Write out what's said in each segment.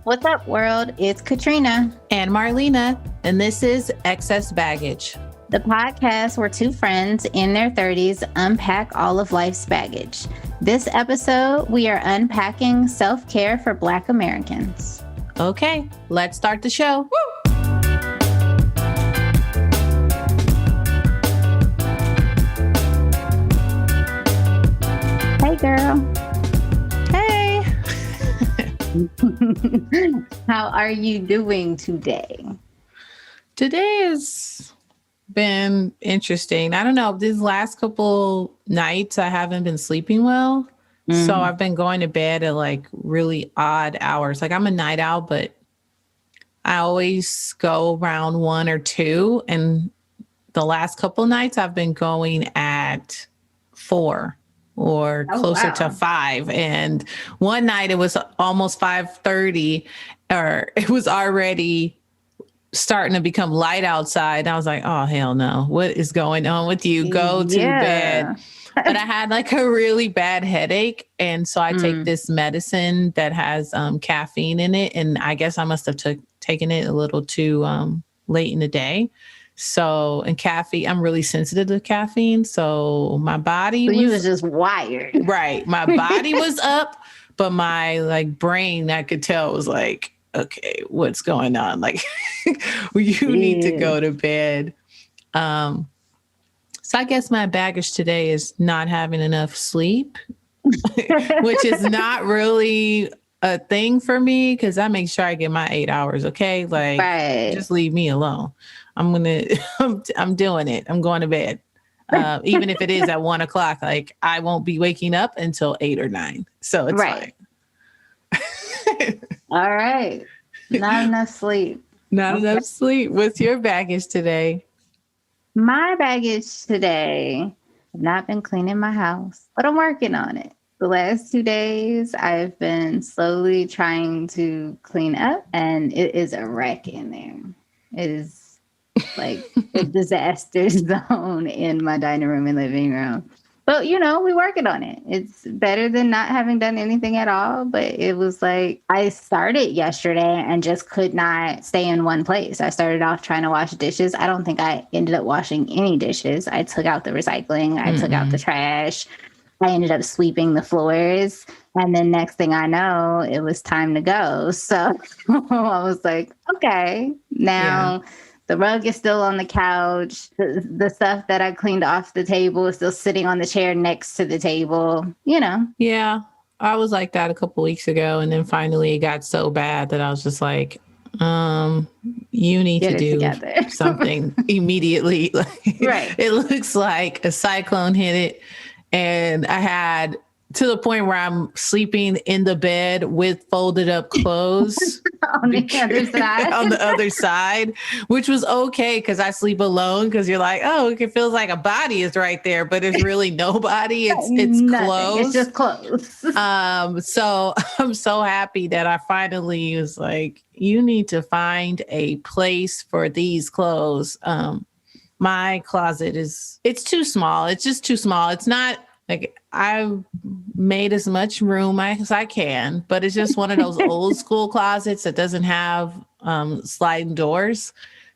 What's up, world? It's Katrina. And Marlina, and this is Excess Baggage, the podcast where two friends in their 30s unpack all of life's baggage. This episode, we are unpacking self-care for Black Americans. Okay, let's start the show. Woo! Hey, girl. Hey. How are you doing today? Today has been interesting. I don't know. These last couple nights, I haven't been sleeping well. So I've been going to bed at like really odd hours. Like I'm a night owl, but I always go around 1 or 2. And the last couple nights I've been going at 4 or closer to 5. And one night it was almost 5:30, or it was already starting to become light outside. I was like, oh, hell no. What is going on with you? Go to bed. But I had like a really bad headache. And so I take this medicine that has caffeine in it. And I guess I must have taken it a little too late in the day. So, and caffeine, I'm really sensitive to caffeine. So my body was just wired. Right. My body was up, but my like brain, I could tell was like, okay, what's going on? Like you need to go to bed. So I guess my baggage today is not having enough sleep, which is not really a thing for me because I make sure I get my 8 hours. Okay. Like just leave me alone. I'm doing it. I'm going to bed. Even if it is at 1 o'clock, like I won't be waking up until 8 or 9. So it's fine. All right. Not enough sleep. Not enough sleep. What's your baggage today? My baggage today, I've not been cleaning my house, but I'm working on it. The last 2 days, I've been slowly trying to clean up, and it is a wreck in there. It is like a disaster zone in my dining room and living room. But, we're working on it. It's better than not having done anything at all. But it was like I started yesterday and just could not stay in one place. I started off trying to wash dishes. I don't think I ended up washing any dishes. I took out the recycling. I took out the trash. I ended up sweeping the floors. And then next thing I know, it was time to go. So I was like, okay, now... Yeah. The rug is still on the couch. The stuff that I cleaned off the table is still sitting on the chair next to the table, Yeah, I was like that a couple weeks ago. And then finally it got so bad that I was just like, you need to do something immediately. Right. It looks like a cyclone hit it. And I had to the point where I'm sleeping in the bed with folded up clothes on the other side, which was okay because I sleep alone. Because you're like, oh, it feels like a body is right there, but it's really nobody. It's clothes. It's just clothes. So I'm so happy that I finally was like, you need to find a place for these clothes. My closet it's too small. It's just too small. It's not. Like I've made as much room as I can, but it's just one of those old school closets that doesn't have sliding doors.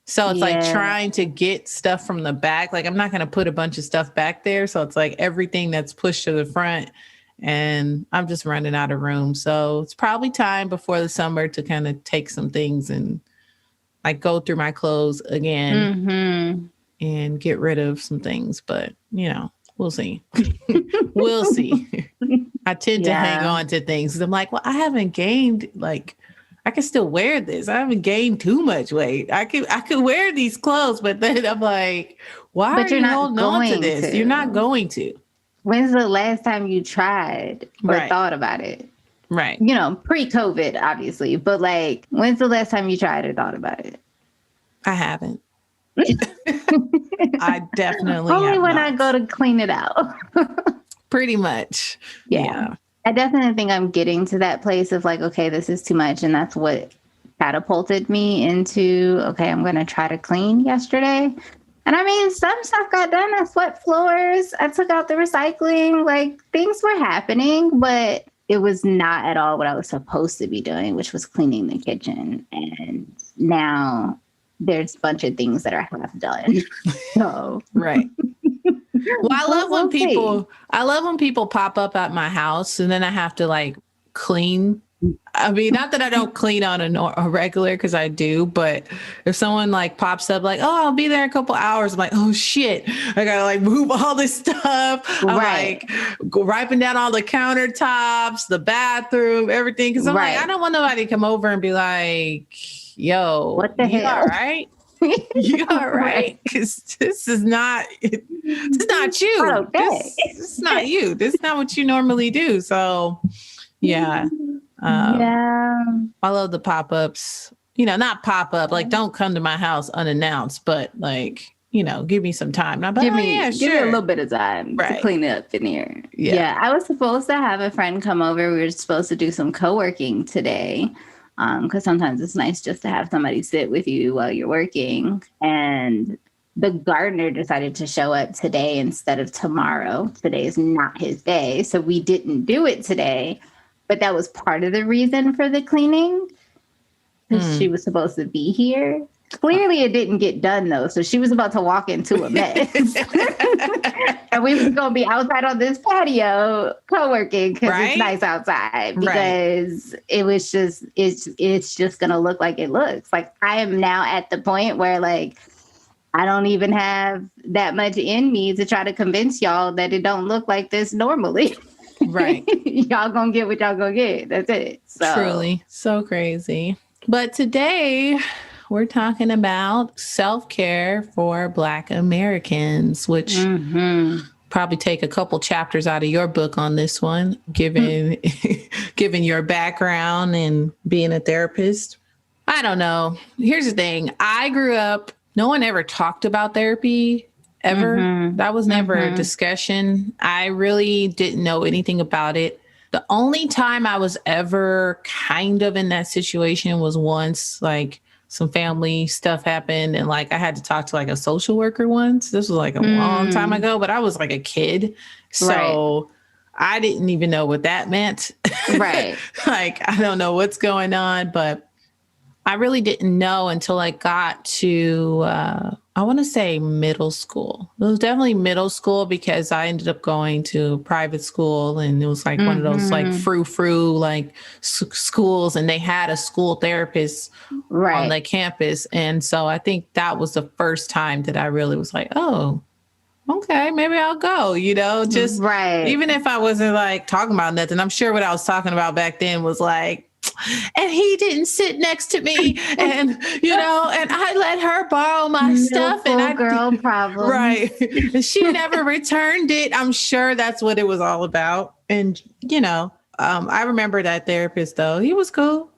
So it's like trying to get stuff from the back. Like I'm not going to put a bunch of stuff back there. So it's like everything that's pushed to the front and I'm just running out of room. So it's probably time before the summer to kind of take some things and like go through my clothes again and get rid of some things. But, we'll see. We'll see. I tend to hang on to things because I'm like, well, I haven't gained, like, I can still wear this. I haven't gained too much weight. I could wear these clothes, but then I'm like, why are you holding on to this? You're not going to. When's the last time you tried or thought about it? Right. Pre-COVID, obviously. But like, when's the last time you tried or thought about it? I haven't. I definitely only when not. I go to clean it out. Pretty much. Yeah. I definitely think I'm getting to that place of like, okay, this is too much. And that's what catapulted me into, okay, I'm going to try to clean yesterday. And I mean, some stuff got done. I swept floors. I took out the recycling. Like things were happening, but it was not at all what I was supposed to be doing, which was cleaning the kitchen. And now there's a bunch of things that are half done. So Right. Well, we'll I love when people pop up at my house and then I have to like clean. I mean, not that I don't clean on a regular, because I do, but if someone like pops up like, oh, I'll be there in a couple hours, I'm like, oh shit, I gotta like move all this stuff. I'm like wiping down all the countertops, the bathroom, everything. Cause I'm like, I don't want nobody to come over and be like, yo, what the you hell? all right? You all right? Because this is not you. This is not you. This is not what you normally do. So yeah. I love the pop-ups, not pop up, like don't come to my house unannounced, but like, give me some time. Give me a little bit of time to clean up in here. Yeah. I was supposed to have a friend come over. We were supposed to do some co-working today. Because sometimes it's nice just to have somebody sit with you while you're working. And the gardener decided to show up today instead of tomorrow. Today is not his day. So we didn't do it today. But that was part of the reason for the cleaning. Because she was supposed to be here. Clearly it didn't get done though. So she was about to walk into a mess. And we was going to be outside on this patio co-working because it's nice outside. Because it was just, it's just going to look like it looks. Like I am now at the point where like, I don't even have that much in me to try to convince y'all that it don't look like this normally. Right. Y'all gonna get what y'all gonna get. That's it. So. Truly. So crazy. But today we're talking about self-care for Black Americans, which probably take a couple chapters out of your book on this one, given your background and being a therapist. I don't know. Here's the thing. I grew up, no one ever talked about therapy ever. That was never a discussion. I really didn't know anything about it. The only time I was ever kind of in that situation was once like some family stuff happened and like I had to talk to like a social worker once. This was like a long time ago, but I was like a kid. So I didn't even know what that meant. Like, I don't know what's going on, but I really didn't know until I got to, I want to say middle school. It was definitely middle school because I ended up going to private school and it was like one of those like frou-frou like schools, and they had a school therapist on the campus. And so I think that was the first time that I really was like, oh, okay, maybe I'll go, just even if I wasn't like talking about nothing. I'm sure what I was talking about back then was like, and he didn't sit next to me and and I let her borrow my stuff and I girl problem. And she never returned it. I'm sure that's what it was all about. And I remember that therapist though. He was cool.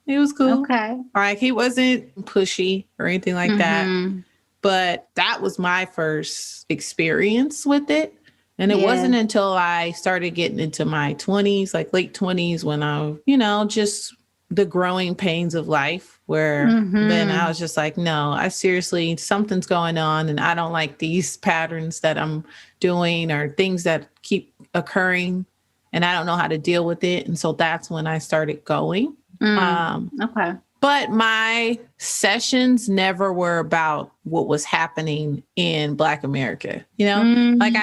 Okay. Like he wasn't pushy or anything like that. But that was my first experience with it. And it wasn't until I started getting into my 20s, like late 20s, when I, just the growing pains of life, where then I was just like, no, I seriously, something's going on. And I don't like these patterns that I'm doing or things that keep occurring. And I don't know how to deal with it. And so that's when I started going. Okay. But my sessions never were about what was happening in Black America. Like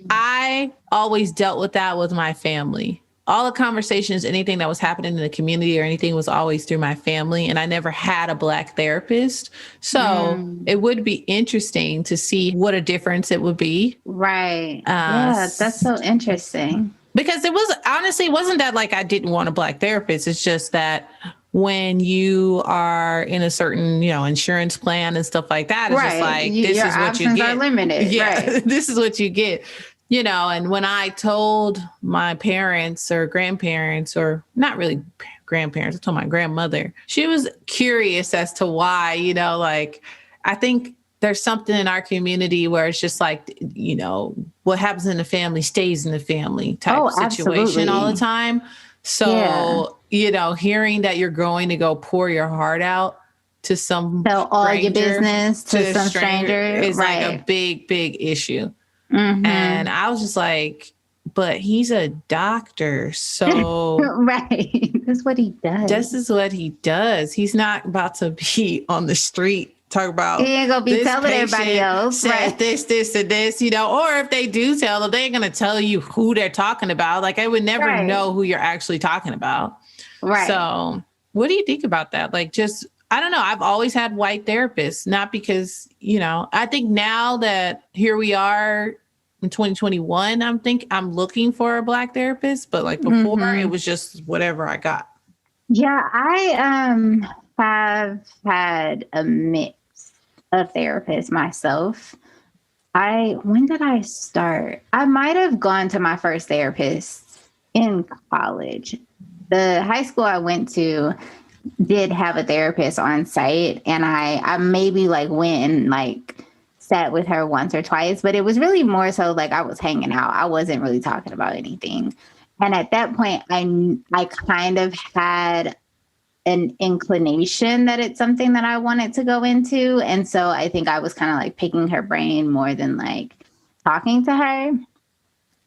I always dealt with that with my family. All the conversations, anything that was happening in the community or anything was always through my family. And I never had a Black therapist. So it would be interesting to see what a difference it would be. Right. Yeah, that's so interesting. Because it wasn't that like I didn't want a Black therapist. It's just that when you are in a certain, insurance plan and stuff like that, it's just like, this is what you get. Are limited. Yeah, this is what you get, and when I told my parents or grandparents, or not really grandparents, I told my grandmother, she was curious as to why, like, I think there's something in our community where it's just like, what happens in the family stays in the family type situation all the time. So, hearing that you're going to go pour your heart out to some tell all your business to some stranger is like a big, big issue. And I was just like, but he's a doctor. So Right. That's what he does. this is what he does. He's not about to be on the street talk about he ain't gonna be this telling everybody else, says right? this, and this, you know, or if they do tell them, they ain't gonna tell you who they're talking about. Like I would never know who you're actually talking about. Right. So what do you think about that? Like just I don't know. I've always had white therapists, not because, you know, I think now that here we are in 2021, I'm looking for a Black therapist, but like before it was just whatever I got. Yeah, I have had a mix of therapists myself. When did I start? I might have gone to my first therapist in college. The high school I went to did have a therapist on site, and I maybe like went and like sat with her once or twice, but it was really more so like I was hanging out. I wasn't really talking about anything. And at that point, I kind of had an inclination that it's something that I wanted to go into. And so I think I was kind of like picking her brain more than like talking to her.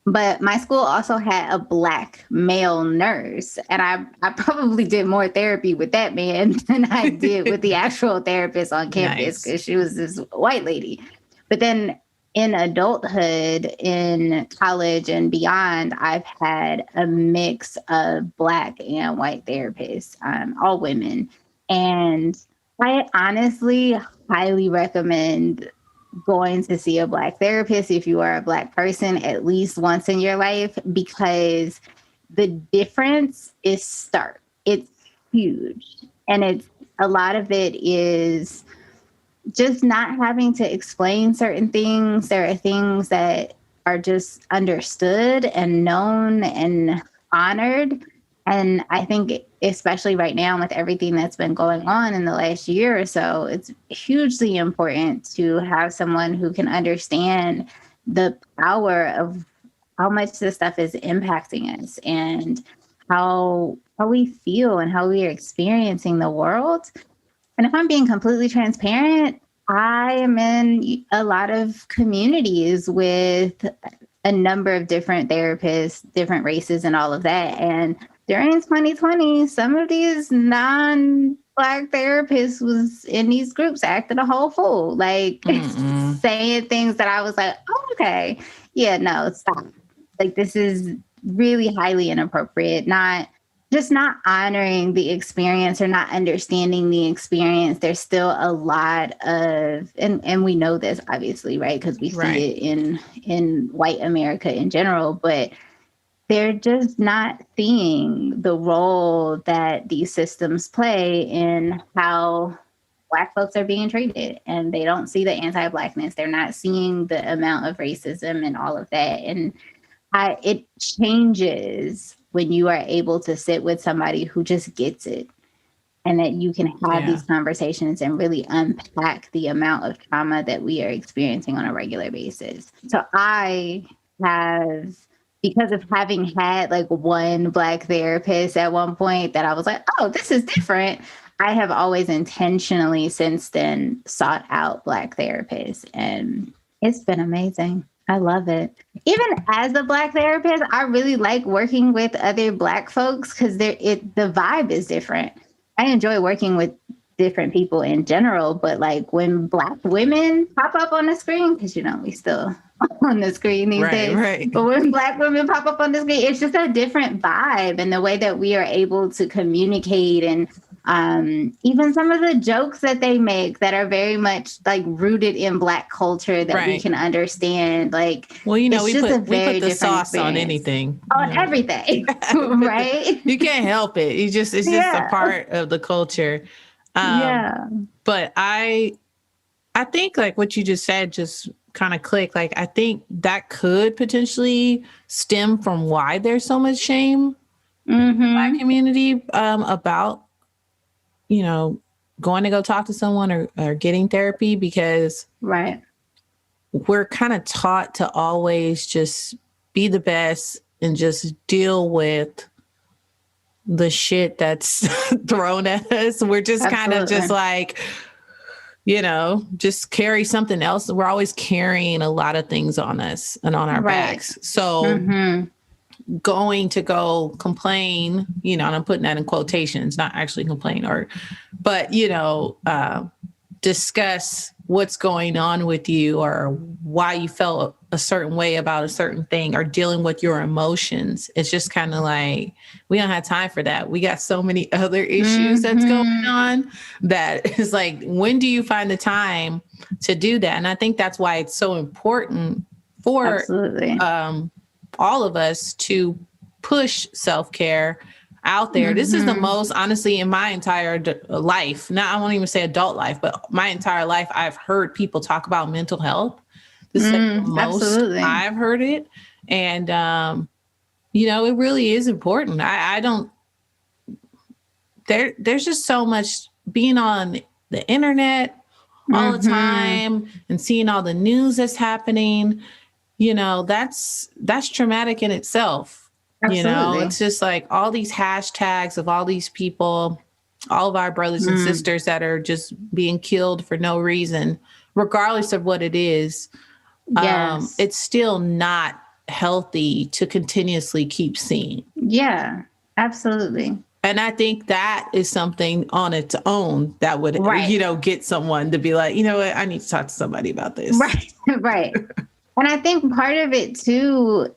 But my school also had a Black male nurse, and I probably did more therapy with that man than I did with the actual therapist on campus because she was this white lady. But then in adulthood, in college and beyond, I've had a mix of Black and white therapists, all women. And I honestly highly recommend going to see a Black therapist if you are a Black person at least once in your life, because the difference is stark. It's huge. And a lot of it is just not having to explain certain things. There are things that are just understood and known and honored. And I think especially right now with everything that's been going on in the last year or so, it's hugely important to have someone who can understand the power of how much this stuff is impacting us and how we feel and how we are experiencing the world. And if I'm being completely transparent, I am in a lot of communities with a number of different therapists, different races and all of that. And during 2020, some of these non-Black therapists was in these groups acting a whole fool, like saying things that I was like, oh, okay, yeah, no, stop. Like, this is really highly inappropriate, not honoring the experience or not understanding the experience. There's still a lot of, and we know this obviously, right? Because we see it in white America in general, but they're just not seeing the role that these systems play in how Black folks are being treated. And they don't see the anti-Blackness. They're not seeing the amount of racism and all of that. And it changes when you are able to sit with somebody who just gets it, and that you can have these conversations and really unpack the amount of trauma that we are experiencing on a regular basis. So I have, because of having had like one Black therapist at one point that I was like, oh, this is different, I have always intentionally since then sought out Black therapists, and it's been amazing. I love it. Even as a Black therapist, I really like working with other Black folks because the vibe is different. I enjoy working with different people in general, but like when Black women pop up on the screen, because you know we still on the screen these days. Right. But when Black women pop up on the screen, it's just a different vibe, and the way that we are able to communicate, and even some of the jokes that they make that are very much like rooted in Black culture that we can understand. Like, well, you know, we put the sauce on anything, on everything, right? You can't help it. It's just a part of the culture. But I think like what you just said just kind of clicked. Like, I think that could potentially stem from why there's so much shame in the Black community about, you know, going to go talk to someone or getting therapy, because we're kind of taught to always just be the best and just deal with the shit that's thrown at us. We're just kind of just like, you know, just carry something else. We're always carrying a lot of things on us and on our backs. So going to go complain, and I'm putting that in quotations, not actually complain but, discuss what's going on with you or why you felt a certain way about a certain thing or dealing with your emotions. It's just kind of like, we don't have time for that. We got so many other issues that's going on that is like, when do you find the time to do that? And I think that's why it's so important for all of us to push self-care out there. This is the most, honestly, in my entire life, now I won't even say adult life, but my entire life, I've heard people talk about mental health. This is like the most I've heard it. And, it really is important. I don't, there's just so much being on the internet all the time and seeing all the news that's happening, that's traumatic in itself. Absolutely. It's just like all these hashtags of all these people, all of our brothers and sisters that are just being killed for no reason, regardless of what it is. Yes. It's still not healthy to continuously keep seeing. Yeah, absolutely. And I think that is something on its own that would, get someone to be like, you know what, I need to talk to somebody about this. Right, right. And I think part of it too,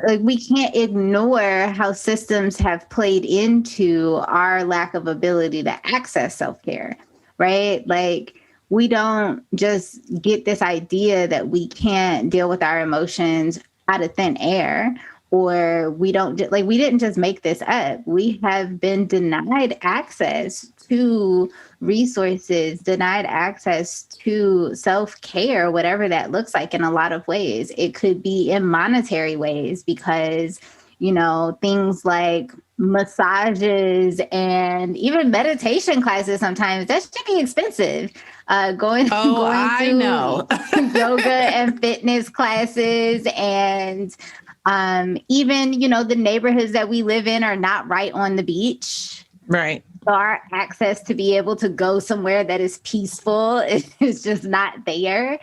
like, we can't ignore how systems have played into our lack of ability to access self-care, right? Like, we don't just get this idea that we can't deal with our emotions out of thin air, or we didn't just make this up. We have been denied access to resources, denied access to self-care, whatever that looks like in a lot of ways. It could be in monetary ways because, things like massages and even meditation classes sometimes, that should be expensive. Going to yoga and fitness classes, and even, the neighborhoods that we live in are not right on the beach. Right. So our access to be able to go somewhere that is peaceful is just not there.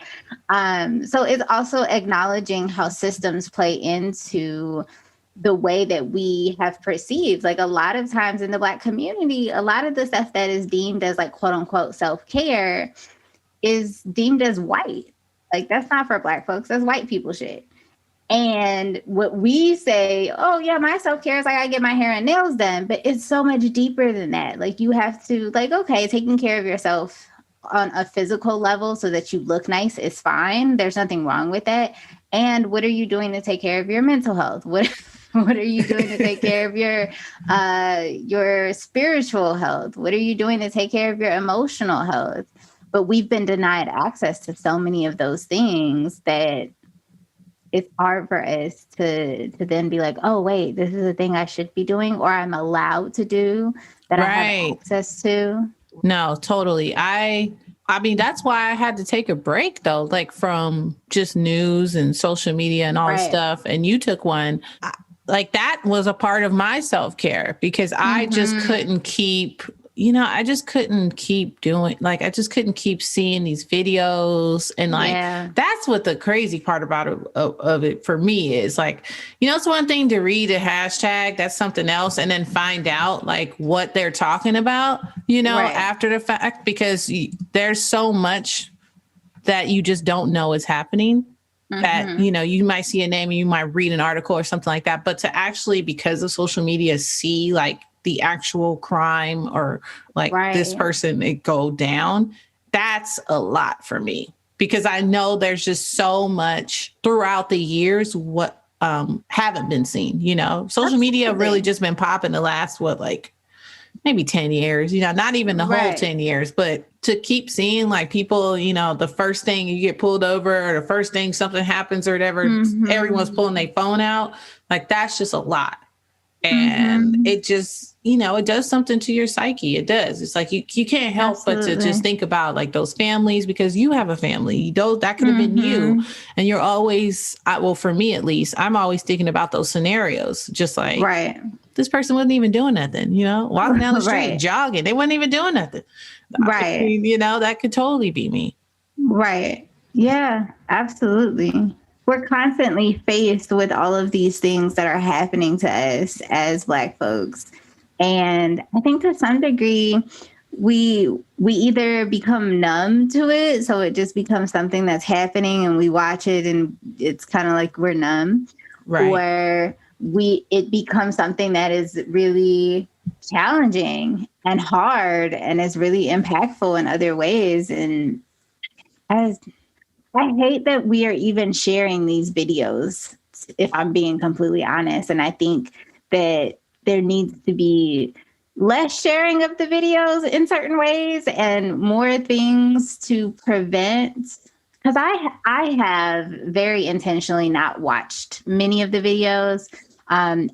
So it's also acknowledging how systems play into the way that we have perceived. Like, a lot of times in the Black community, a lot of the stuff that is deemed as like quote unquote self-care is deemed as white. Like, that's not for Black folks. That's white people shit. And what we say, oh yeah, my self-care is like I get my hair and nails done, but it's so much deeper than that. Like, you have to, like, okay, taking care of yourself on a physical level so that you look nice is fine. There's nothing wrong with that. And what are you doing to take care of your mental health? What are you doing to take care of your spiritual health? What are you doing to take care of your emotional health? But we've been denied access to so many of those things that it's hard for us to then be like, oh, wait, this is a thing I should be doing, or I'm allowed to do that I have access to. No, totally. I mean, that's why I had to take a break, though, like from just news and social media and all this stuff. And you took one. Like, that was a part of my self-care because I just couldn't keep, I just couldn't keep doing, like, I just couldn't keep seeing these videos. And like, that's what the crazy part about of it for me is, like, it's one thing to read a hashtag, that's something else. And then find out like what they're talking about, after the fact, because there's so much that you just don't know is happening. That, you might see a name and you might read an article or something like that. But to actually, because of social media, see like the actual crime or like this person, it go down, that's a lot for me. Because I know there's just so much throughout the years what haven't been seen, Social media really just been popping the last, maybe 10 years, not even the whole 10 years, but to keep seeing like people, the first thing you get pulled over or the first thing something happens or whatever, everyone's pulling their phone out. Like, that's just a lot. And it just, it does something to your psyche. It does. It's like, you can't help but to just think about like those families, because you have a family, that could have been you. And you're always, well, for me, at least, I'm always thinking about those scenarios. Just like, this person wasn't even doing nothing, walking down the street, jogging. They wasn't even doing nothing. I mean, that could totally be me. Right. Yeah, absolutely. we're constantly faced with all of these things that are happening to us as Black folks. And I think to some degree, we either become numb to it, so it just becomes something that's happening and we watch it and it's kind of like we're numb, Right. or it becomes something that is really challenging and hard and is really impactful in other ways. And as I hate that we are even sharing these videos, if I'm being completely honest. And I think that there needs to be less sharing of the videos in certain ways and more things to prevent. Because I have very intentionally not watched many of the videos.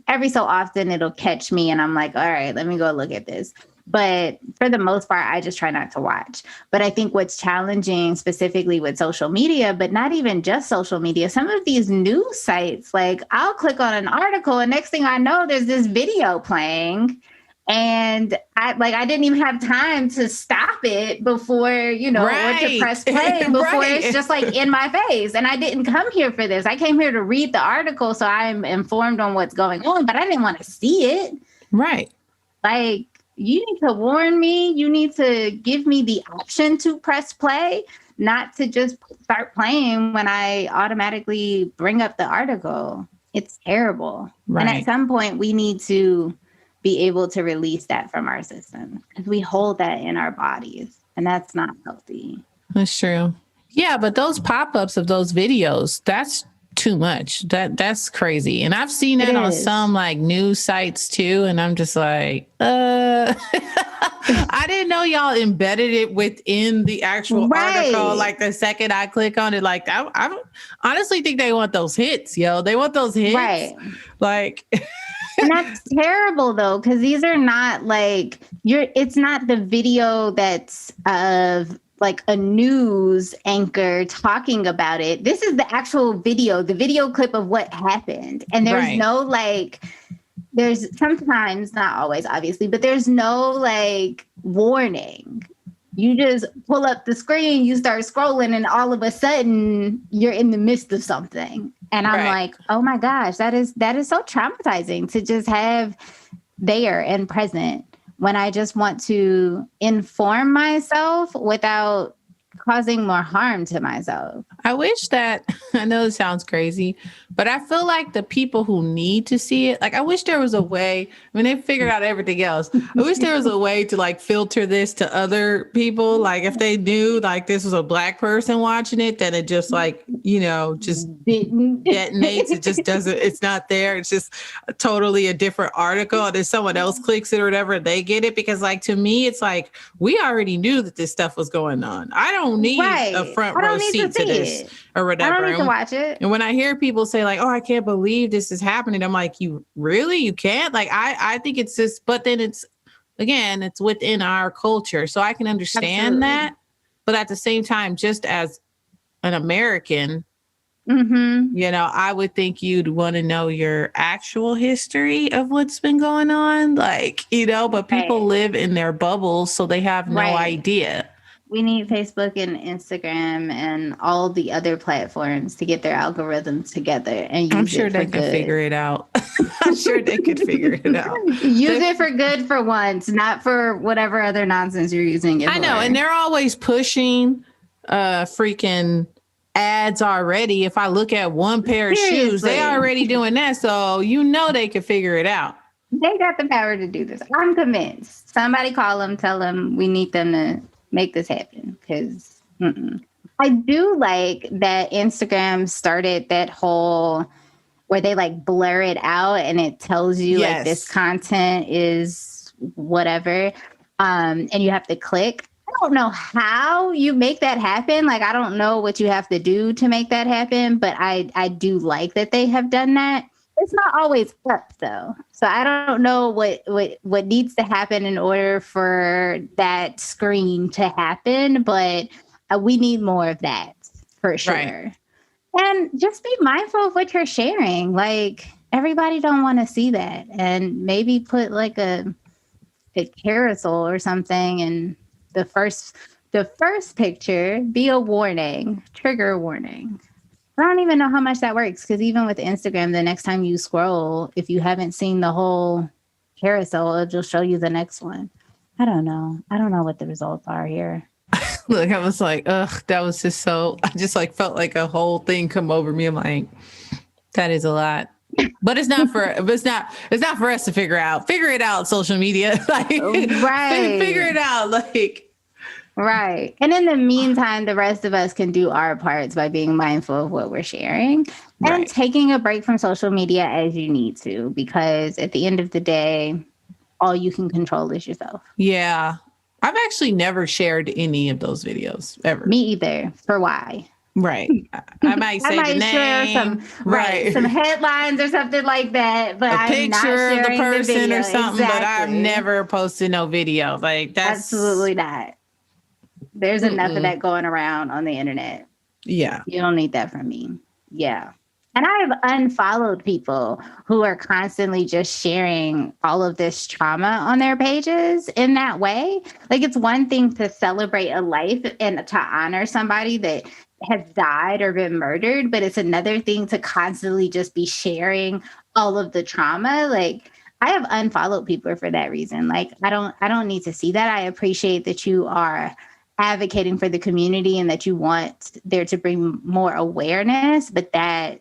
Every so often it'll catch me and I'm like, all right, let me go look at this. But for the most part, I just try not to watch. But I think what's challenging specifically with social media, but not even just social media, some of these news sites, like I'll click on an article and next thing I know, there's this video playing. And I didn't even have time to stop it before, or to press play before it's just like in my face. And I didn't come here for this. I came here to read the article so I'm informed on what's going on, but I didn't want to see it. Right. Like, you need to warn me. You need to give me the option to press play, not to just start playing when I automatically bring up the article. It's terrible. Right. And at some point, we need to be able to release that from our system because we hold that in our bodies and that's not healthy. That's true. Yeah, but those pop-ups of those videos, that's too much. That's crazy. And I've seen that on some like news sites too. And I'm just like, I didn't know y'all embedded it within the actual article. Like the second I click on it, like I honestly think they want those hits, yo. They want those hits. Right. Like and that's terrible though, because these are not like it's not the video that's of like a news anchor talking about it. This is the actual video, the video clip of what happened. And there's no like, there's sometimes, not always obviously, but there's no like warning. You just pull up the screen, you start scrolling, and all of a sudden you're in the midst of something. And I'm like, oh my gosh, that is so traumatizing to just have there and present when I just want to inform myself without causing more harm to myself. I wish that, I know it sounds crazy, but I feel like the people who need to see it, like I wish there was a way, I mean, they figured out everything else. I wish there was a way to like filter this to other people. Like if they knew like this was a Black person watching it, then it just like, just detonates. It just doesn't, it's not there. It's just totally a different article. And then someone else clicks it or whatever, they get it. Because like, to me, it's like, we already knew that this stuff was going on. I don't need a front row seat to this or whatever. I don't need to watch it. And when I hear people say like, oh, I can't believe this is happening, I'm like, you can't? Like, I think it's just, but then it's within our culture. So I can understand that. But at the same time, just as an American, I would think you'd want to know your actual history of what's been going on. Like, but people live in their bubbles, so they have no idea. We need Facebook and Instagram and all the other platforms to get their algorithms together and use I'm sure they can figure it out. I'm sure they could figure it out. Use it for good for once, not for whatever other nonsense you're using it I know, and they're always pushing freaking ads already. If I look at one pair of shoes, they already doing that. So they could figure it out. They got the power to do this. I'm convinced. Somebody call them, tell them we need them to make this happen, because I do like that Instagram started that whole where they like blur it out and it tells you like this content is whatever, and you have to click. I don't know how you make that happen. Like, I don't know what you have to do to make that happen, but I do like that they have done that. It's not always up though. So I don't know what needs to happen in order for that screen to happen, but we need more of that for sure. Right. And just be mindful of what you're sharing. Like, everybody don't want to see that, and maybe put like a carousel or something, and the first picture be a warning, trigger warning. I don't even know how much that works because even with Instagram, the next time you scroll, if you haven't seen the whole carousel, it'll just show you the next one. I don't know. I don't know what the results are here. Look, I was like, ugh, that was just so, I just like felt like a whole thing come over me. I'm like, that is a lot. But it's not for us to figure out. Figure it out, social media. Like Right. figure it out. Like right. And in the meantime, the rest of us can do our parts by being mindful of what we're sharing and taking a break from social media as you need to, because at the end of the day, all you can control is yourself. Yeah. I've actually never shared any of those videos ever. Me either. For why? Right. I might say the name. Share some headlines or something like that, but a picture of the person or something. Exactly. But I've never posted no video. Like that's absolutely not. There's enough of that going around on the internet. Yeah, you don't need that from me. Yeah. And I have unfollowed people who are constantly just sharing all of this trauma on their pages in that way. Like, it's one thing to celebrate a life and to honor somebody that has died or been murdered, but it's another thing to constantly just be sharing all of the trauma. Like, I have unfollowed people for that reason. Like, I don't need to see that. I appreciate that you are advocating for the community and that you want there to bring more awareness, but that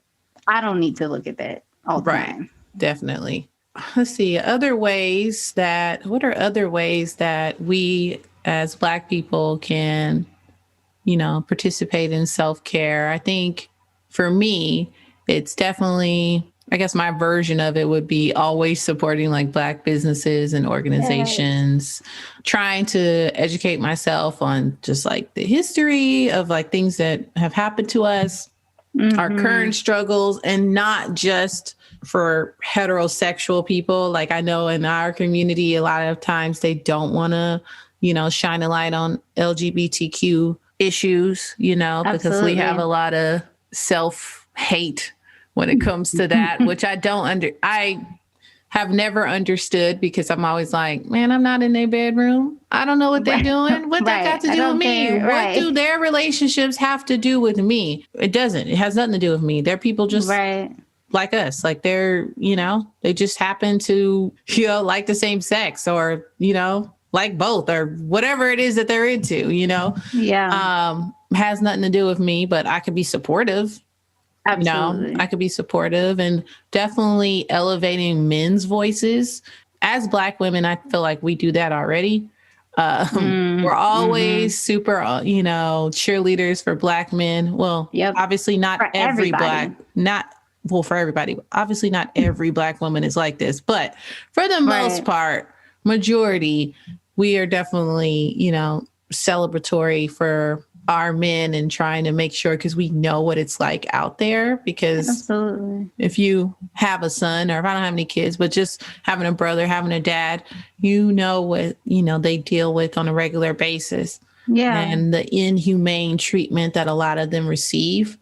I don't need to look at that all the time. Definitely. Let's see. What are other ways that we as Black people can, participate in self-care? I think for me, it's definitely, I guess my version of it would be always supporting like Black businesses and organizations, trying to educate myself on just like the history of like things that have happened to us, our current struggles, and not just for heterosexual people. Like, I know in our community, a lot of times they don't want to, shine a light on LGBTQ issues, because we have a lot of self-hate when it comes to that, which I have never understood, because I'm always like, man, I'm not in their bedroom. I don't know what they're doing. What that got to do with me? What do their relationships have to do with me? It doesn't. It has nothing to do with me. They're people just like us. Like, they're, they just happen to, like the same sex, or, like both, or whatever it is that they're into, has nothing to do with me, but I could be supportive. Absolutely. I could be supportive, and definitely elevating men's voices. As Black women, I feel like we do that already. We're always super, cheerleaders for Black men. Well, obviously not for every everybody. For everybody. Obviously not every Black woman is like this, but for the most part, majority, we are definitely, celebratory for our men and trying to make sure, because we know what it's like out there. Because if you have a son, or if I don't have any kids, but just having a brother, having a dad, what, they deal with on a regular basis. Yeah. And the inhumane treatment that a lot of them receive.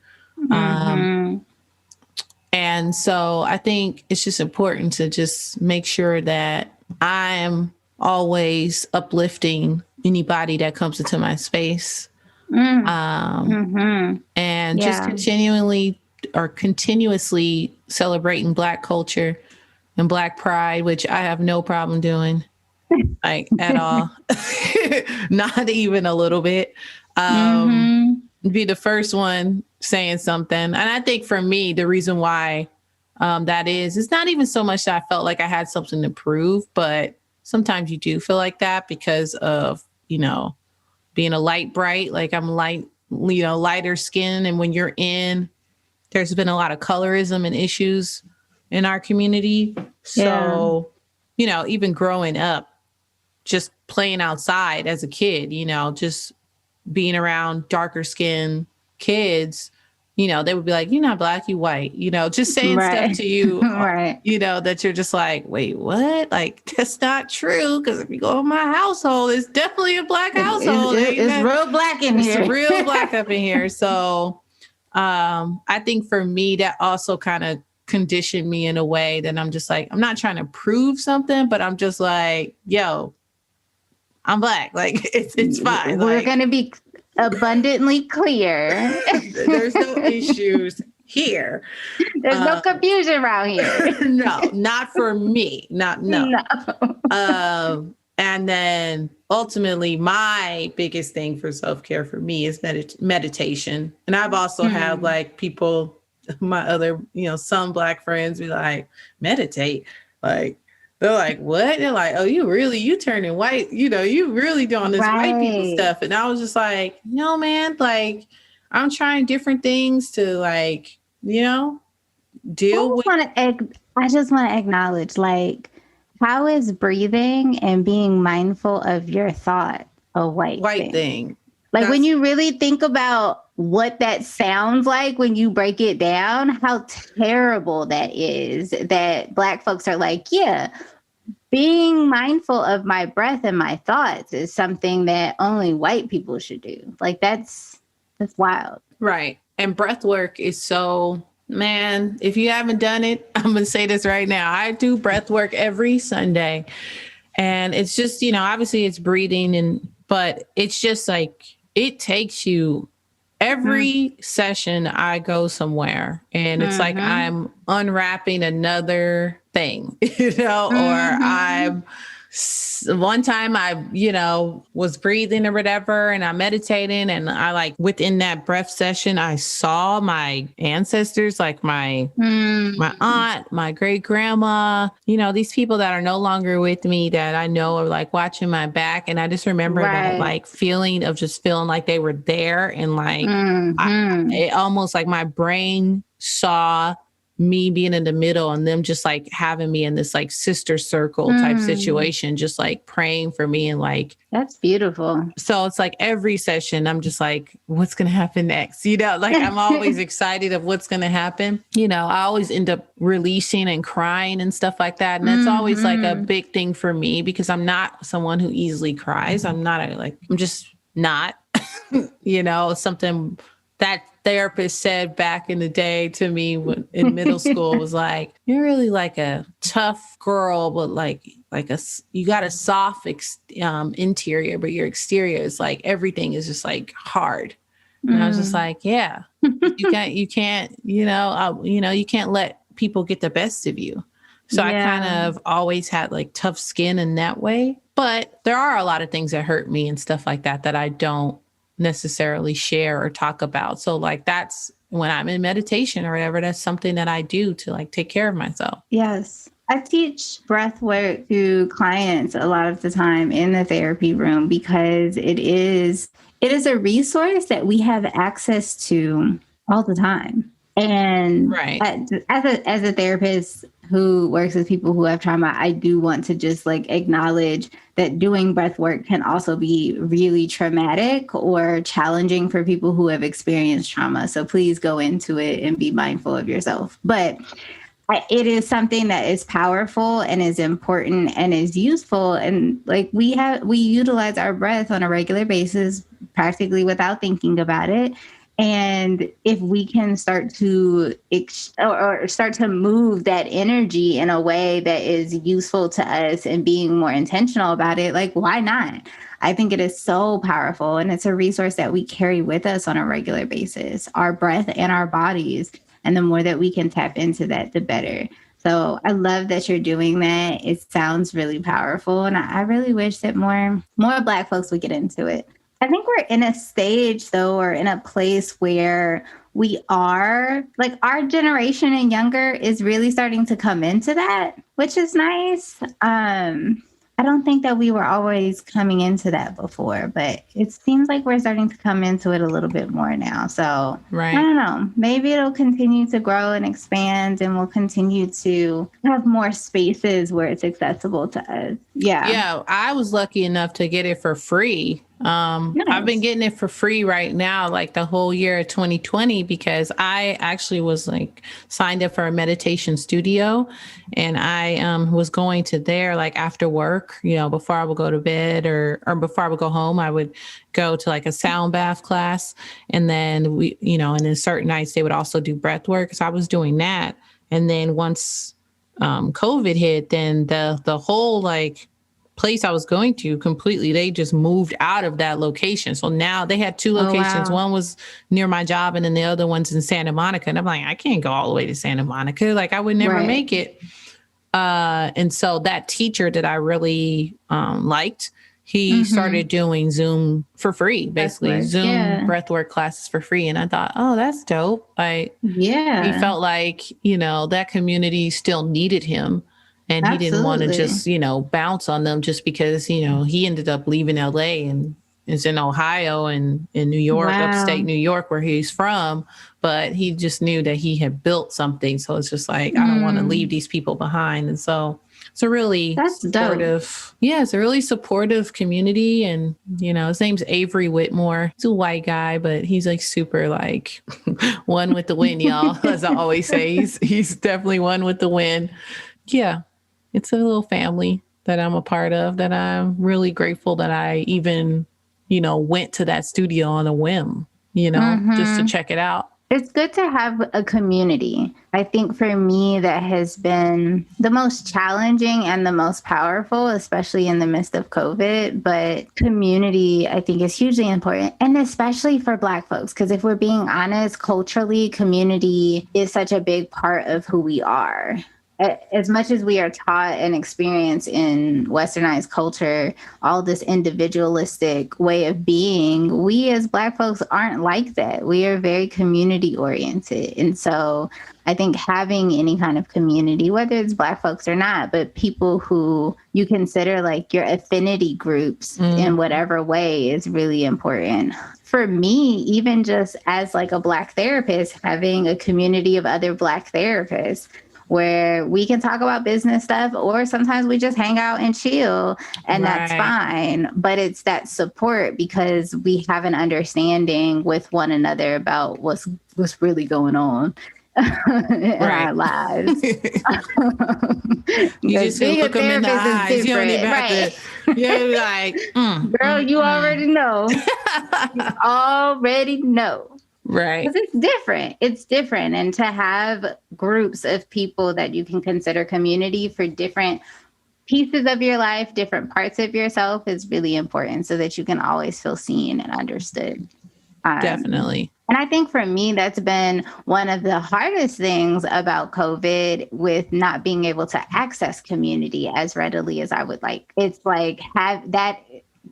And so I think it's just important to just make sure that I'm always uplifting anybody that comes into my space. And just continuously celebrating Black culture and Black pride, which I have no problem doing, like, at all. Not even a little bit. Be the first one saying something. And I think for me, the reason why that is, it's not even so much that I felt like I had something to prove, but sometimes you do feel like that because of, being a light bright, like I'm light, lighter skin. And when there's been a lot of colorism and issues in our community. So, even growing up, just playing outside as a kid, just being around darker skinned kids, they would be like, you're not Black, you white, just saying stuff to you, that you're just like, wait, what? Like, that's not true. Because if you go in my household, it's definitely a Black household. It's real Black in here. It's real Black up in here. So I think for me, that also kind of conditioned me in a way that I'm just like, I'm not trying to prove something, but I'm just like, yo, I'm Black. Like, it's fine. We're going to be abundantly clear. There's no issues here. There's no confusion around here. No, not for me. No. And then ultimately, my biggest thing for self-care for me is meditation. And I've also had like people, my other, some Black friends be like, meditate. Like, they're like, what? They're like, oh, you turning white. You really doing this white people stuff. And I was just like, no, man, like, I'm trying different things to like, deal with. I just want to acknowledge, like, how is breathing and being mindful of your thought a white thing? Like, when you really think about what that sounds like when you break it down, how terrible that is, that Black folks are like, yeah, being mindful of my breath and my thoughts is something that only white people should do. Like, that's wild. Right. And breath work is so, man, if you haven't done it, I'm going to say this right now. I do breath work every Sunday. And it's just, obviously it's breathing, but it's just like, it takes you every session I go somewhere and it's like I'm unwrapping another thing, or one time I, was breathing or whatever, and I'm meditating, and I like within that breath session, I saw my ancestors, like my aunt, my great grandma, these people that are no longer with me that I know are like watching my back. And I just remember that like feeling of just feeling like they were there. And like, it almost like my brain saw me being in the middle and them just like having me in this like sister circle type situation, just like praying for me. And like, that's beautiful. So it's like every session, I'm just like, what's going to happen next? Like I'm always excited of what's going to happen. I always end up releasing and crying and stuff like that. And that's always like a big thing for me because I'm not someone who easily cries. I'm just not, something that therapist said back in the day to me when in middle school was like, you're really like a tough girl, but you got a soft interior, but your exterior is like, everything is just like hard. And I was just like, yeah, you can't let people get the best of you. So I kind of always had like tough skin in that way, but there are a lot of things that hurt me and stuff like that I don't necessarily share or talk about. So like that's when I'm in meditation or whatever, that's something that I do to like take care of myself. Yes. I teach breath work to clients a lot of the time in the therapy room because it is a resource that we have access to all the time. And as a therapist who works with people who have trauma, I do want to just like acknowledge that doing breath work can also be really traumatic or challenging for people who have experienced trauma. So please go into it and be mindful of yourself. But it is something that is powerful and is important and is useful. And like we utilize our breath on a regular basis, practically without thinking about it. And if we can start to start to move that energy in a way that is useful to us and being more intentional about it, like, why not? I think it is so powerful. And it's a resource that we carry with us on a regular basis, our breath and our bodies. And the more that we can tap into that, the better. So I love that you're doing that. It sounds really powerful. And I really wish that more Black folks would get into it. I think we're in a stage, though, or in a place where we are, like, our generation and younger is really starting to come into that, which is nice. I don't think that we were always coming into that before, but it seems like we're starting to come into it a little bit more now. So I don't know, maybe it'll continue to grow and expand and we'll continue to have more spaces where it's accessible to us. Yeah, I was lucky enough to get it for free. Nice. I've been getting it for free right now, like the whole year of 2020, because I actually was like signed up for a meditation studio, and I was going to there like after work, before I would go to bed or before I would go home, I would go to like a sound bath class. And then we, and then certain nights they would also do breath work. So I was doing that. And then once COVID hit, then the whole like place I was going to completely. They just moved out of that location. So now they had two locations. wow. One was near my job and then the other one's in Santa Monica. And I'm like, I can't go all the way to Santa Monica. Like I would never Right. make it. And so that teacher that I really liked, he started doing Zoom for free, basically Breathwork, Zoom yeah. breathwork classes for free. And I thought, oh, that's dope. He Yeah. felt like, that community still needed him. And he didn't want to Absolutely. just, bounce on them just because, he ended up leaving LA and is in Ohio and in New York, upstate Wow. New York, where he's from. But he just knew that he had built something. So it's just like, I don't want to leave these people behind. And so it's a really That's dope. supportive, it's a really supportive community. And, his name's Avery Whitmore. He's a white guy, but he's like super like one with the wind, y'all. As I always say, he's definitely one with the wind. Yeah. It's a little family that I'm a part of that I'm really grateful that I even, went to that studio on a whim, just to check it out. It's good to have a community. I think for me, that has been the most challenging and the most powerful, especially in the midst of COVID. But community, I think, is hugely important. And especially for Black folks, because if we're being honest, culturally, community is such a big part of who we are. As much as we are taught and experience in westernized culture, all this individualistic way of being, we as Black folks aren't like that. We are very community oriented. And so I think having any kind of community, whether it's Black folks or not, but people who you consider like your affinity groups in whatever way is really important. For me, even just as like a Black therapist, having a community of other Black therapists where we can talk about business stuff, or sometimes we just hang out and chill, and that's fine. But it's that support because we have an understanding with one another about what's really going on in our lives. You just being look a them in the therapist eyes. is You don't even different, have to. You're like, girl, you already know. You already know. Right. Because it's different. It's different. And to have groups of people that you can consider community for different pieces of your life, different parts of yourself is really important so that you can always feel seen and understood. Definitely. And I think for me, that's been one of the hardest things about COVID, with not being able to access community as readily as I would like. It's like have that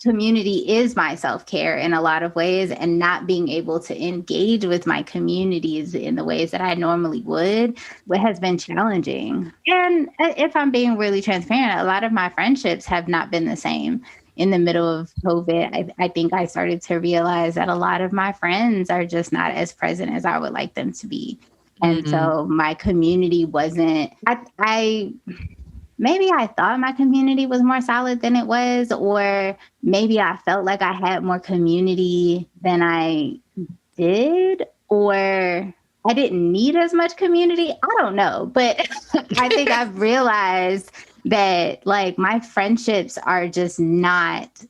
community is my self-care in a lot of ways, and not being able to engage with my communities in the ways that I normally would, what has been challenging. And if I'm being really transparent, a lot of my friendships have not been the same. In the middle of COVID, I think I started to realize that a lot of my friends are just not as present as I would like them to be. And so my community wasn't, maybe I thought my community was more solid than it was, or maybe I felt like I had more community than I did, or I didn't need as much community. I don't know. But I think I've realized that like my friendships are just not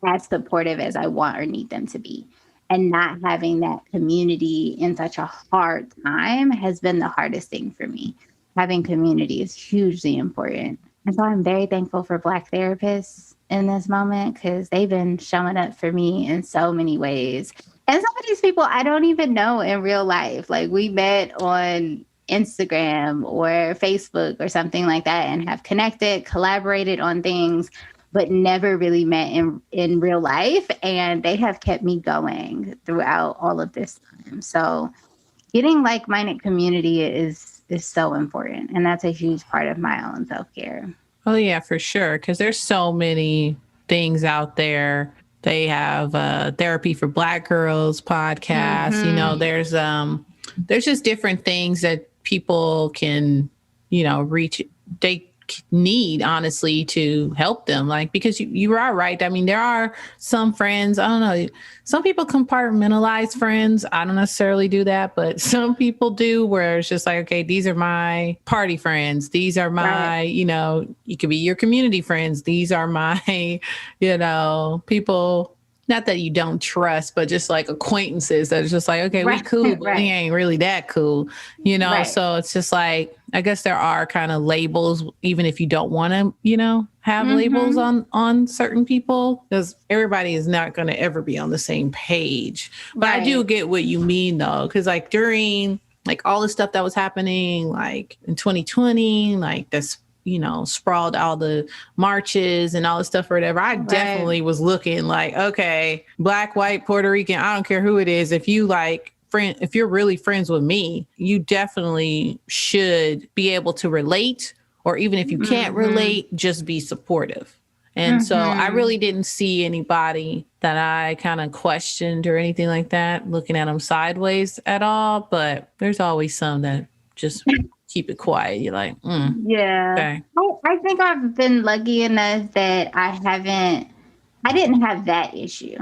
as supportive as I want or need them to be. And not having that community in such a hard time has been the hardest thing for me. Having community is hugely important. And so I'm very thankful for Black therapists in this moment, because they've been showing up for me in so many ways. And some of these people I don't even know in real life. Like we met on Instagram or Facebook or something like that and have connected, collaborated on things, but never really met in real life. And they have kept me going throughout all of this time. So getting like-minded community is so important. And that's a huge part of my own self-care. Oh, yeah, for sure. Because there's so many things out there. They have Therapy for Black Girls podcast. There's just different things that people can, reach. They need, honestly, to help them. Like, because you are right. I mean, there are some friends, I don't know, some people compartmentalize friends. I don't necessarily do that, but some people do, where it's just like, okay, these are my party friends. These are my, you could be your community friends. These are my, people not that you don't trust, but just like acquaintances that are just like, okay, we Right. cool, but we Right. ain't really that cool, you know? Right. So it's just like, I guess there are kind of labels, even if you don't want to, you know, have labels Mm-hmm. on certain people, because everybody is not going to ever be on the same page. But I do Right. get what you mean though, because like during like all the stuff that was happening, like in 2020, like that's, you know, sprawled all the marches and all the stuff or whatever, I Right. definitely was looking like, okay, Black, white, Puerto Rican, I don't care who it is. If you like friend, if you're really friends with me, you definitely should be able to relate, or even if you can't Mm-hmm. relate, just be supportive. And so I Mm-hmm. really didn't see anybody that I kind of questioned or anything like that, looking at them sideways at all. But there's always some that just keep it quiet. You're like, Yeah. okay. I think I've been lucky enough that I didn't have that issue.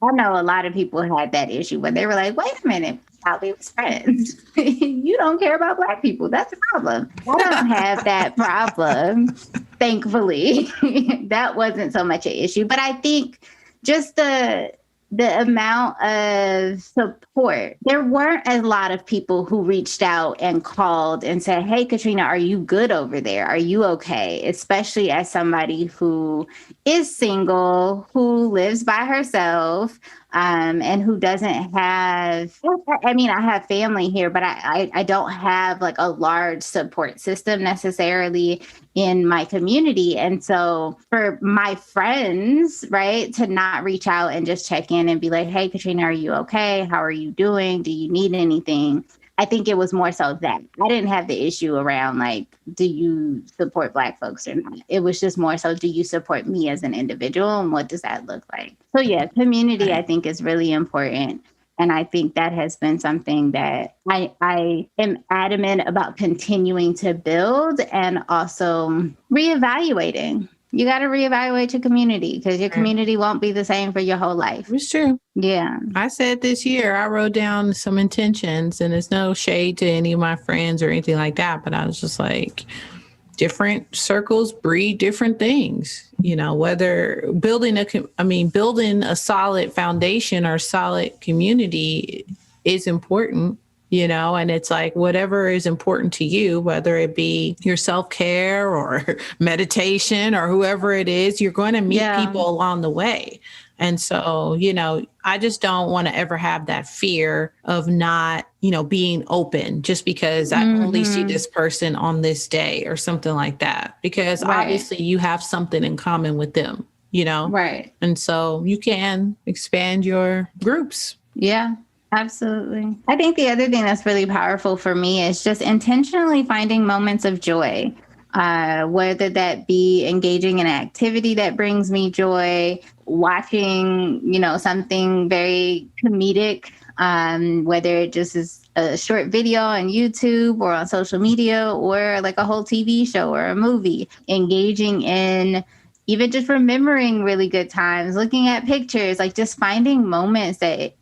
I know a lot of people had that issue where they were like, wait a minute, I thought we was friends. You don't care about Black people. That's a problem. I don't have that problem, thankfully. That wasn't so much an issue. But I think just the amount of support. There weren't a lot of people who reached out and called and said, hey, Katrina, are you good over there? Are you okay? Especially as somebody who is single, who lives by herself, and who doesn't have, I mean, I have family here, but I don't have like a large support system necessarily in my community. And so for my friends, right, to not reach out and just check in and be like, hey, Katrina, are you okay? How are you doing? Do you need anything? I think it was more so that I didn't have the issue around like, do you support Black folks or not? It was just more so, do you support me as an individual? And what does that look like? So, yeah, community, I Right. think, is really important. And I think that has been something that I am adamant about continuing to build and also reevaluating. You got to reevaluate your community because your Right. community won't be the same for your whole life. It's true. Yeah. I said this year, I wrote down some intentions, and it's no shade to any of my friends or anything like that. But I was just like, different circles breed different things, you know, whether building a solid foundation or solid community is important, you know, and it's like whatever is important to you, whether it be your self-care or meditation or whoever it is, you're going to meet Yeah. people along the way. And so, you know, I just don't want to ever have that fear of not, you know, being open just because I only see Mm-hmm. this person on this day or something like that. Because Right. obviously you have something in common with them, you know? Right. And so you can expand your groups. Yeah. Absolutely. I think the other thing that's really powerful for me is just intentionally finding moments of joy, whether that be engaging in an activity that brings me joy, watching, you know, something very comedic, whether it just is a short video on YouTube or on social media or like a whole TV show or a movie, engaging in even just remembering really good times, looking at pictures, like just finding moments that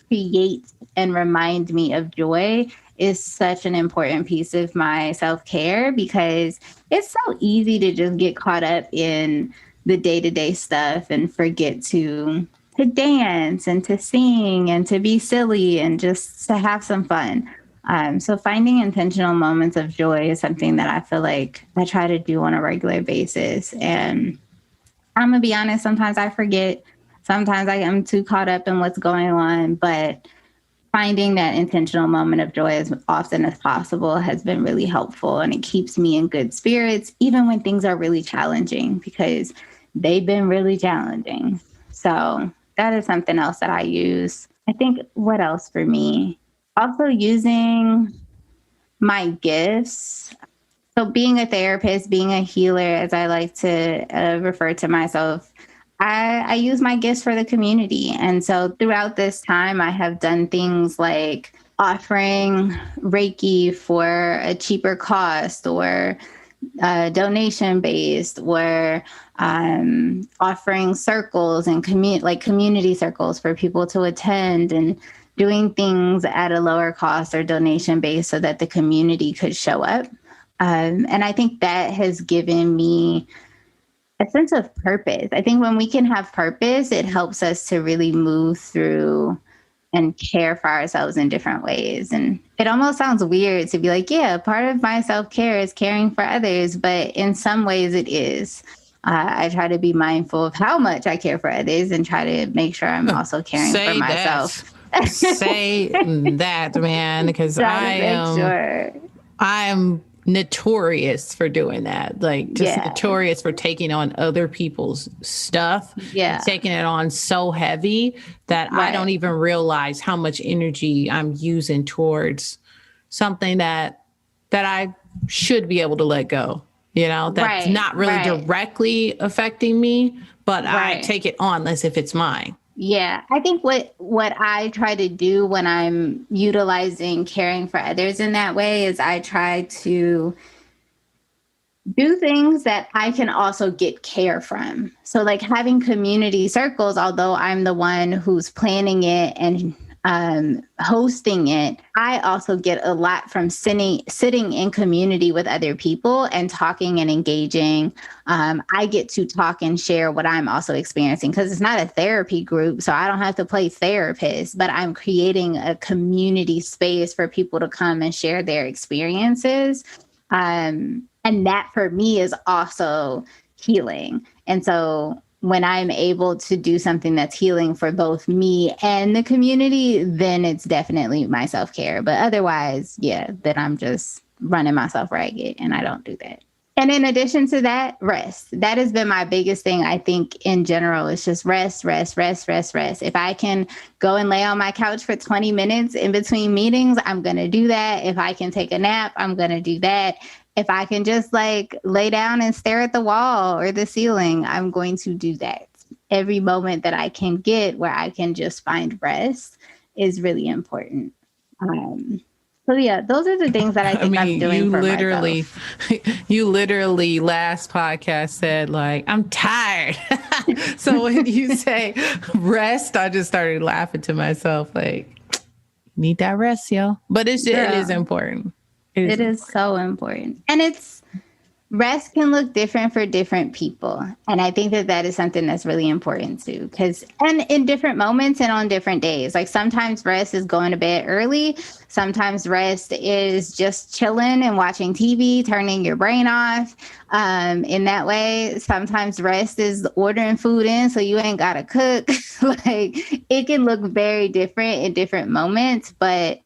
create and remind me of joy is such an important piece of my self-care because it's so easy to just get caught up in the day-to-day stuff and forget to dance and to sing and to be silly and just to have some fun. So finding intentional moments of joy is something that I feel like I try to do on a regular basis. And I'm gonna be honest, sometimes I forget. Sometimes I am too caught up in what's going on, but finding that intentional moment of joy as often as possible has been really helpful. And it keeps me in good spirits, even when things are really challenging, because they've been really challenging. So that is something else that I use. I think what else for me? Also using my gifts. So, being a therapist, being a healer, as I like to refer to myself, I use my gifts for the community. And so, throughout this time, I have done things like offering Reiki for a cheaper cost or donation based or offering circles and community circles for people to attend and doing things at a lower cost or donation based so that the community could show up. And I think that has given me a sense of purpose. I think when we can have purpose, it helps us to really move through and care for ourselves in different ways. And it almost sounds weird to be like, yeah, part of my self-care is caring for others, but in some ways it is. I try to be mindful of how much I care for others and try to make sure I'm also caring for Say that. myself. Say that, man, because Try to make sure. I am notorious for doing that. Like, just notorious for taking on other people's stuff. Yeah. Taking it on so heavy that I don't even realize how much energy I'm using towards something that I should be able to let go. You know, that's not really directly affecting me, but I take it on as if it's mine. Yeah, I think what I try to do when I'm utilizing caring for others in that way is I try to do things that I can also get care from. So like having community circles, although I'm the one who's planning it and hosting it, I also get a lot from sitting in community with other people and talking and engaging. I get to talk and share what I'm also experiencing because it's not a therapy group. So I don't have to play therapist, but I'm creating a community space for people to come and share their experiences. And that for me is also healing. And so when I'm able to do something that's healing for both me and the community, then it's definitely my self-care. But otherwise, then I'm just running myself ragged and I don't do that. And in addition to that, rest. That has been my biggest thing, I think, in general. It's just rest. If I can go and lay on my couch for 20 minutes in between meetings, I'm going to do that. If I can take a nap, I'm going to do that. If I can just like lay down and stare at the wall or the ceiling, I'm going to do that. Every moment that I can get where I can just find rest is really important. So yeah, those are the things that I think I'm doing for myself. You literally last podcast said like, I'm tired. So when you say rest, I just started laughing to myself like, need that rest, yo. But it is important. It is so important. And rest can look different for different people. And I think that is something that's really important too. And in different moments and on different days, like sometimes rest is going to bed early. Sometimes rest is just chilling and watching TV, turning your brain off. In that way, sometimes rest is ordering food in so you ain't got to cook. Like it can look very different in different moments, but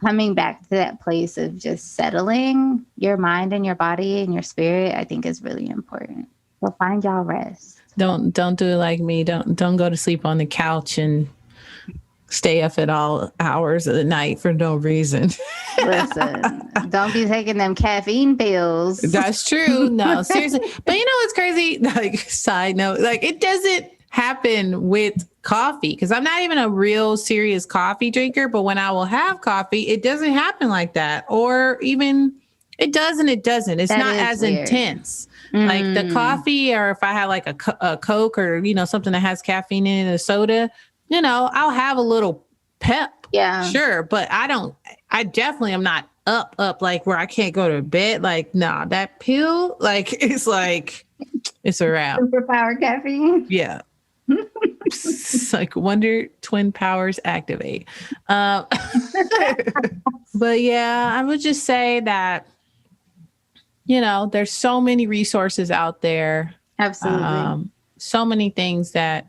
coming back to that place of just settling your mind and your body and your spirit, I think is really important. So find y'all rest. Don't do it like me. Don't go to sleep on the couch and stay up at all hours of the night for no reason. Listen, don't be taking them caffeine pills. That's true. No, seriously. But you know what's crazy? Like, side note, like it doesn't happen with coffee because I'm not even a real serious coffee drinker, but when I will have coffee, it doesn't happen like that. Or even it does and it doesn't. It's not as weird. Intense. Like the coffee, or if I have like a Coke or, you know, something that has caffeine in it, a soda, you know, I'll have a little pep. Yeah. Sure. But I definitely am not up like where I can't go to bed. Like, nah, that pill, like, it's a wrap. Superpower caffeine. Yeah. It's like Wonder Twin powers activate. But yeah, I would just say that, you know, there's so many resources out there. Absolutely. So many things that,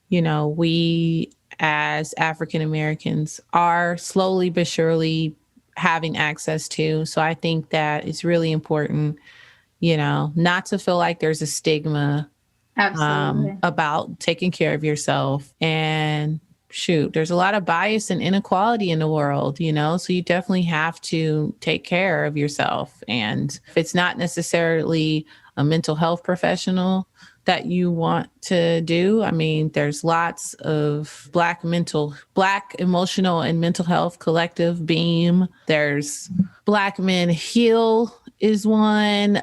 you know, we as African Americans are slowly but surely having access to. So I think that it's really important, you know, not to feel like there's a stigma about taking care of yourself. And shoot, there's a lot of bias and inequality in the world, you know, so you definitely have to take care of yourself. And if it's not necessarily a mental health professional that you want to do, I mean, there's lots of Black Emotional and Mental Health Collective, BEAM. There's Black Men Heal is one,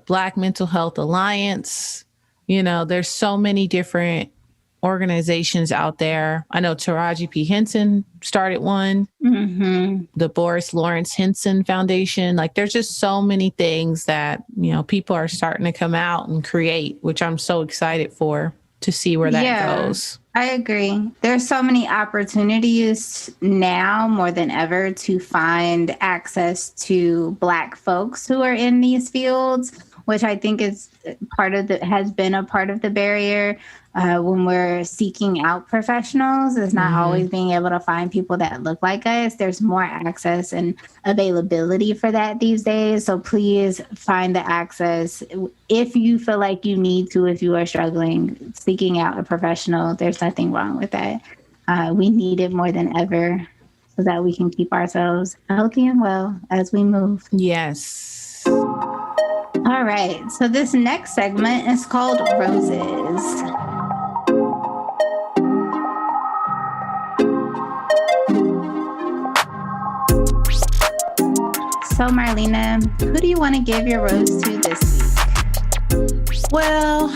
Black Mental Health Alliance. You know, there's so many different organizations out there. I know Taraji P. Henson started one, the Boris Lawrence Henson Foundation. Like there's just so many things that, you know, people are starting to come out and create, which I'm so excited for to see where that goes. I agree. There's so many opportunities now more than ever to find access to Black folks who are in these fields, which I think is has been a part of the barrier when we're seeking out professionals, is not always being able to find people that look like us. There's more access and availability for that these days. So please find the access. If you feel like you need to, if you are struggling, seeking out a professional, there's nothing wrong with that. We need it more than ever so that we can keep ourselves healthy and well as we move. Yes. All right. So this next segment is called Roses. So Marlina, who do you want to give your rose to this week? Well,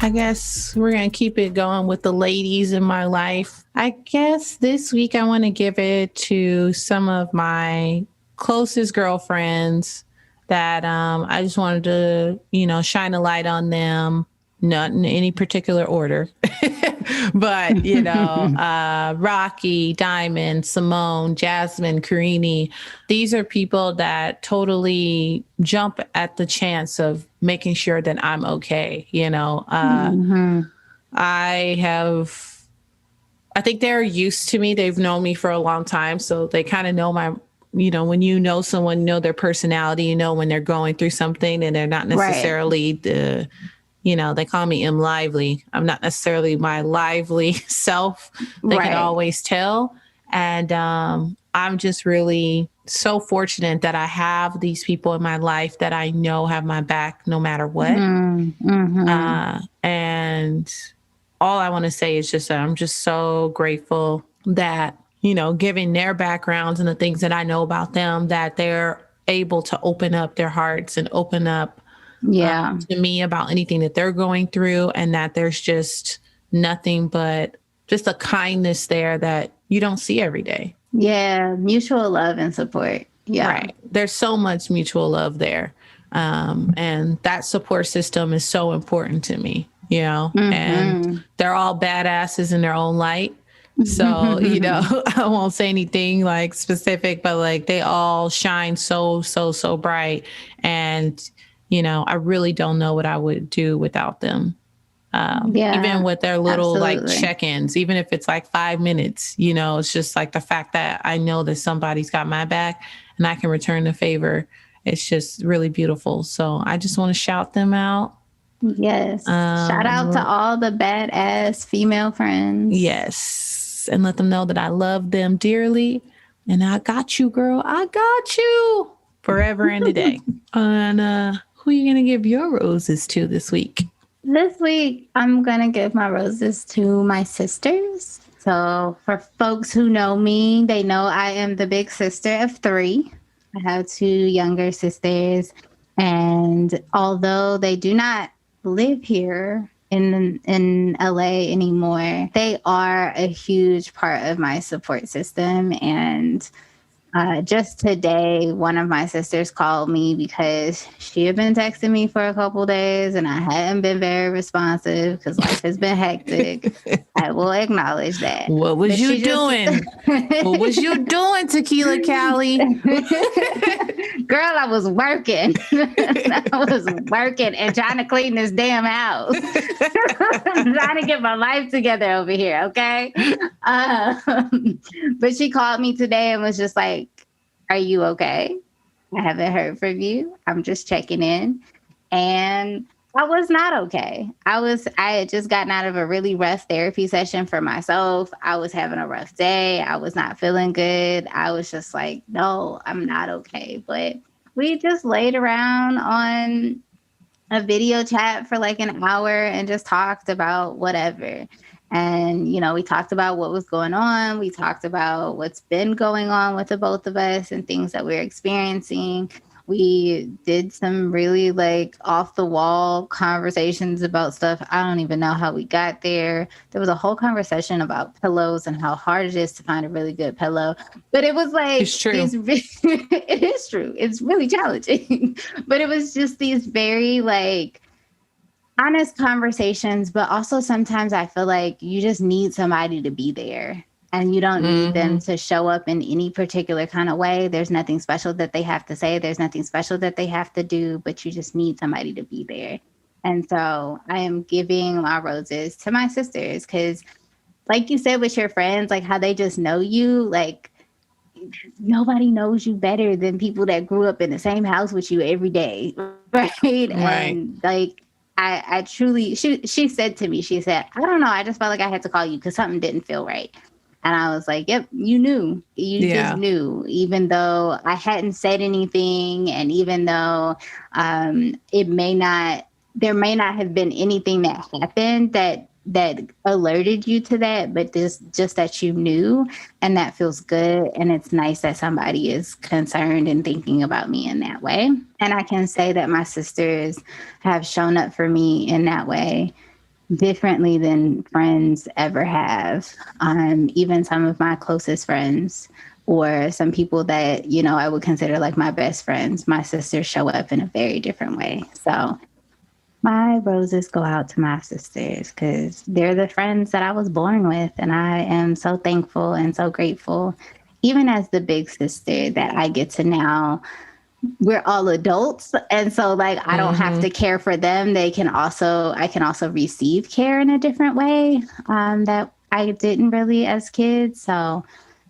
I guess we're going to keep it going with the ladies in my life. I guess this week I want to give it to some of my closest girlfriends that I just wanted to, you know, shine a light on them, not in any particular order. But, you know, Rocky, Diamond, Simone, Jasmine, Karini, these are people that totally jump at the chance of making sure that I'm okay. You know, I think they're used to me. They've known me for a long time. So they kind of know my, you know, when you know someone, you know their personality, you know when they're going through something and they're not necessarily the, you know, they call me M Lively. I'm not necessarily my lively self. They can always tell. And I'm just really so fortunate that I have these people in my life that I know have my back no matter what. And all I want to say is just that I'm just so grateful that, you know, given their backgrounds and the things that I know about them, that they're able to open up their hearts and open up to me about anything that they're going through, and that there's just nothing but just a kindness there that you don't see every day. Yeah, mutual love and support. Yeah. Right. There's so much mutual love there. And that support system is so important to me, you know, and they're all badasses in their own light. So, you know, I won't say anything like specific, but like they all shine so bright. And, you know, I really don't know what I would do without them. Even with their little like check-ins, even if it's like 5 minutes, you know, it's just like the fact that I know that somebody's got my back and I can return the favor. It's just really beautiful. So I just want to shout them out. Yes. Shout out to all the badass female friends. Yes. And let them know that I love them dearly. And I got you, girl. I got you forever and a day. And who are you going to give your roses to this week? This week, I'm going to give my roses to my sisters. So for folks who know me, they know I am the big sister of 3. I have 2 younger sisters. And although they do not live here in LA anymore, they are a huge part of my support system. And just today, one of my sisters called me because she had been texting me for a couple days and I hadn't been very responsive because life has been hectic. I will acknowledge that. What was you doing? What was you doing, Tequila Cali? Girl, I was working. I was working and trying to clean this damn house. I'm trying to get my life together over here, okay? But she called me today and was just like, are you okay? I haven't heard from you. I'm just checking in. And I was not okay. I had just gotten out of a really rough therapy session for myself. I was having a rough day. I was not feeling good. I was just like, no, I'm not okay. But we just laid around on a video chat for like an hour and just talked about whatever. And, you know, we talked about what was going on. We talked about what's been going on with the both of us and things that we're experiencing. We did some really like off the wall conversations about stuff. I don't even know how we got there. There was a whole conversation about pillows and how hard it is to find a really good pillow. But it was like, It's true. it is true. It's really challenging. But it was just these very like honest conversations, but also sometimes I feel like you just need somebody to be there. And you don't need them to show up in any particular kind of way. There's nothing special that they have to say. There's nothing special that they have to do, but you just need somebody to be there. And so I am giving my roses to my sisters because, like you said, with your friends, like how they just know you, like nobody knows you better than people that grew up in the same house with you every day. Right. And like, I truly, she said to me, she said, I don't know. I just felt like I had to call you because something didn't feel right. And I was like, yep, you knew. You just knew, even though I hadn't said anything. And even though there may not have been anything that happened that alerted you to that, but just that you knew. And that feels good. And it's nice that somebody is concerned and thinking about me in that way. And I can say that my sisters have shown up for me in that way differently than friends ever have. Even some of my closest friends or some people that, you know, I would consider like my best friends, my sisters show up in a very different way. So my roses go out to my sisters because they're the friends that I was born with. And I am so thankful and so grateful, even as the big sister, that I get to now. We're all adults. And so like, I don't have to care for them. I can also receive care in a different way that I didn't really as kids. So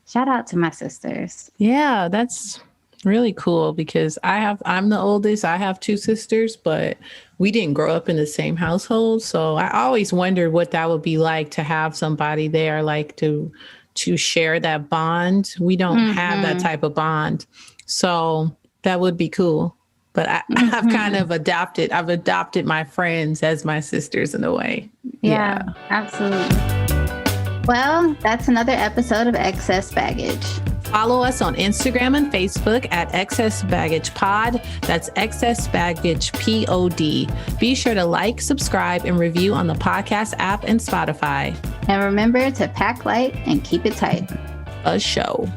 shout out to my sisters. Yeah, that's really cool because I'm the oldest. I have two sisters, but we didn't grow up in the same household. So I always wondered what that would be like to have somebody there, like to share that bond. We don't have that type of bond. So that would be cool. But I've kind of adopted my friends as my sisters in a way. Yeah, absolutely. Well, that's another episode of Excess Baggage. Follow us on Instagram and Facebook at Excess Baggage Pod. That's Excess Baggage POD. Be sure to like, subscribe, and review on the podcast app and Spotify. And remember to pack light and keep it tight. A show.